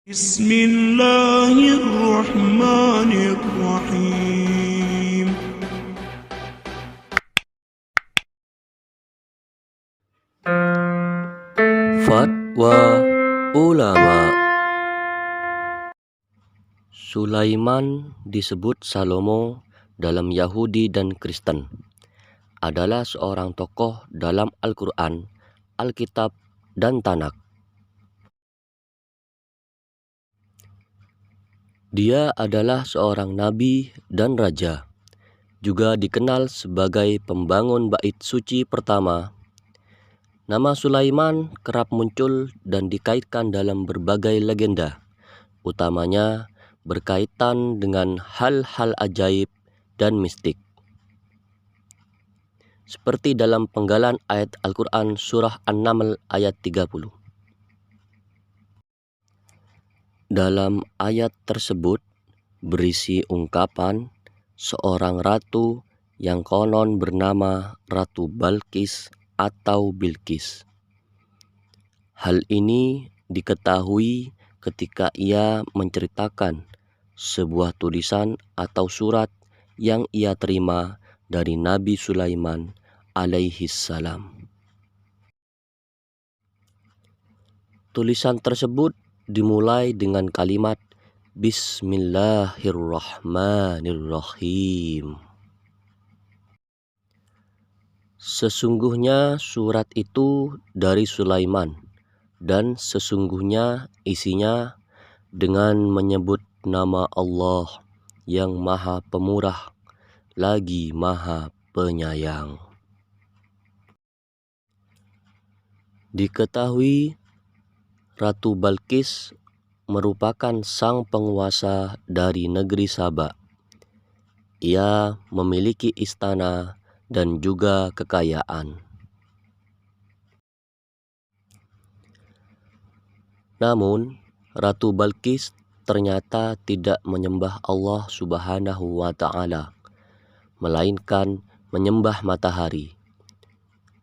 بسم الله الرحمن الرحيم. Fatwa Ulama. Sulaiman disebut Salomo dalam Yahudi dan Kristen, adalah seorang tokoh dalam Al-Quran, Alkitab, dan Tanakh. Dia adalah seorang nabi dan raja, juga dikenal sebagai pembangun bait suci pertama. Nama Sulaiman kerap muncul dan dikaitkan dalam berbagai legenda, utamanya berkaitan dengan hal-hal ajaib dan mistik. Seperti dalam penggalan ayat Al-Quran Surah An-Naml ayat 30. Dalam ayat tersebut berisi ungkapan seorang ratu yang konon bernama Ratu Balqis atau Bilqis. Hal ini diketahui ketika ia menceritakan sebuah tulisan atau surat yang ia terima dari Nabi Sulaiman alaihi salam. Tulisan tersebut dimulai dengan kalimat Bismillahirrahmanirrahim. Sesungguhnya surat itu dari Sulaiman, dan sesungguhnya isinya dengan menyebut nama Allah yang Maha Pemurah lagi Maha Penyayang. Diketahui Ratu Balqis merupakan sang penguasa dari negeri Saba. Ia memiliki istana dan juga kekayaan. Namun, Ratu Balqis ternyata tidak menyembah Allah Subhanahu wa Ta'ala, melainkan menyembah matahari.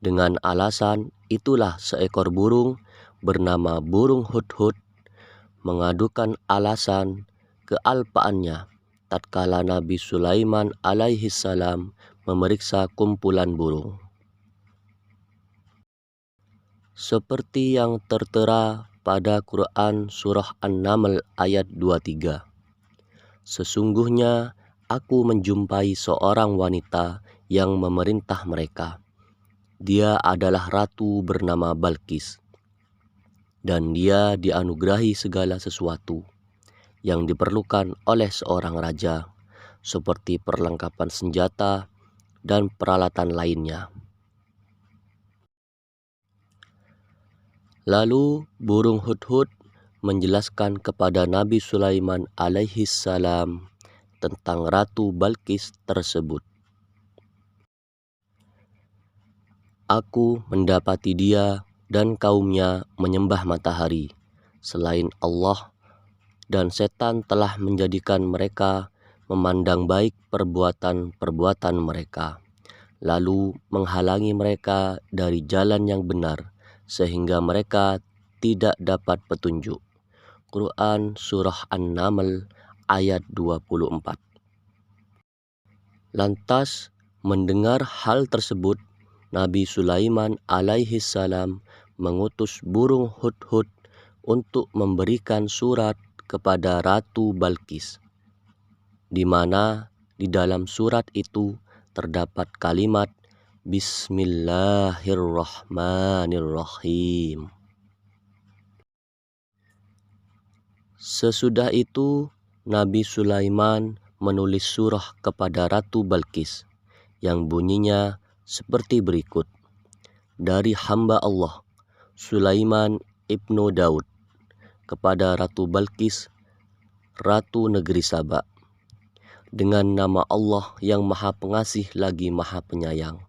Dengan alasan itulah seekor burung bernama burung hudhud mengadukan alasan kealpaannya tatkala Nabi Sulaiman alaihi salam memeriksa kumpulan burung. Seperti yang tertera pada Quran Surah An-Naml ayat 23. Sesungguhnya aku menjumpai seorang wanita yang memerintah mereka. Dia adalah ratu bernama Balqis, dan dia dianugerahi segala sesuatu yang diperlukan oleh seorang raja, seperti perlengkapan senjata dan peralatan lainnya. Lalu burung hudhud menjelaskan kepada Nabi Sulaiman alaihi salam tentang Ratu Balqis tersebut. Aku mendapati dia dan kaumnya menyembah matahari selain Allah, dan setan telah menjadikan mereka memandang baik perbuatan-perbuatan mereka, lalu menghalangi mereka dari jalan yang benar sehingga mereka tidak dapat petunjuk. Quran Surah An-Naml ayat 24. Lantas mendengar hal tersebut, Nabi Sulaiman alaihi salam mengutus burung hudhud untuk memberikan surat kepada Ratu Balqis, di mana di dalam surat itu terdapat kalimat Bismillahirrahmanirrahim. Sesudah itu Nabi Sulaiman menulis surah kepada Ratu Balqis yang bunyinya seperti berikut. Dari hamba Allah Sulaiman ibnu Daud kepada Ratu Balqis, Ratu Negeri Saba, dengan nama Allah yang Maha Pengasih lagi Maha Penyayang.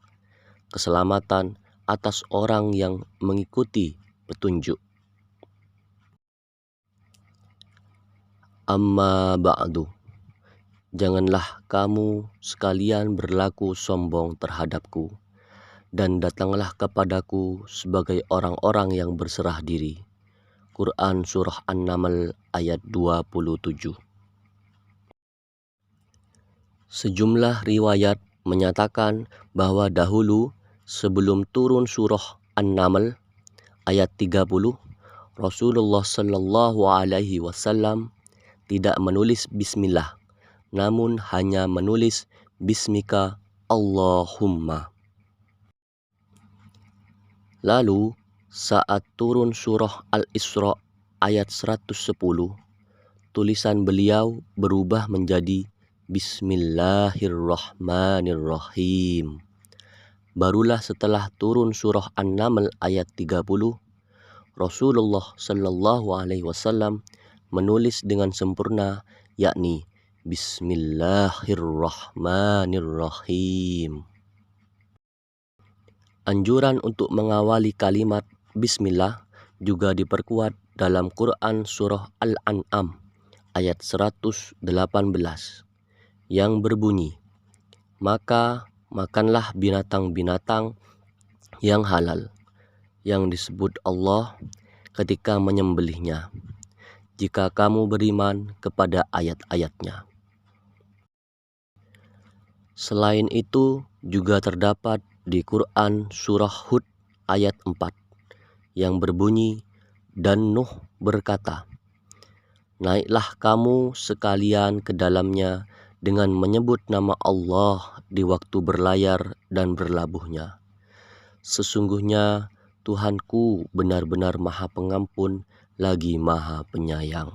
Keselamatan atas orang yang mengikuti petunjuk. Amma ba'du. Janganlah kamu sekalian berlaku sombong terhadapku, dan datanglah kepadaku sebagai orang-orang yang berserah diri. Quran Surah An-Naml ayat 27. Sejumlah riwayat menyatakan bahwa dahulu sebelum turun Surah An-Naml ayat 30, Rasulullah Shallallahu Alaihi Wasallam tidak menulis Bismillah, namun hanya menulis Bismika Allahumma. Lalu saat turun surah Al-Isra ayat 110, tulisan beliau berubah menjadi Bismillahirrahmanirrahim. Barulah setelah turun surah An-Naml ayat 30, Rasulullah Shallallahu Alaihi Wasallam menulis dengan sempurna, yakni Bismillahirrahmanirrahim. Anjuran untuk mengawali kalimat Bismillah juga diperkuat dalam Quran Surah Al-An'am ayat 118 yang berbunyi, maka makanlah binatang-binatang yang halal yang disebut Allah ketika menyembelihnya, jika kamu beriman kepada ayat-ayatnya. Selain itu juga terdapat di Quran Surah Hud ayat 4 yang berbunyi, dan Nuh berkata, naiklah kamu sekalian ke dalamnya dengan menyebut nama Allah di waktu berlayar dan berlabuhnya. Sesungguhnya Tuhanku benar-benar Maha Pengampun lagi Maha Penyayang.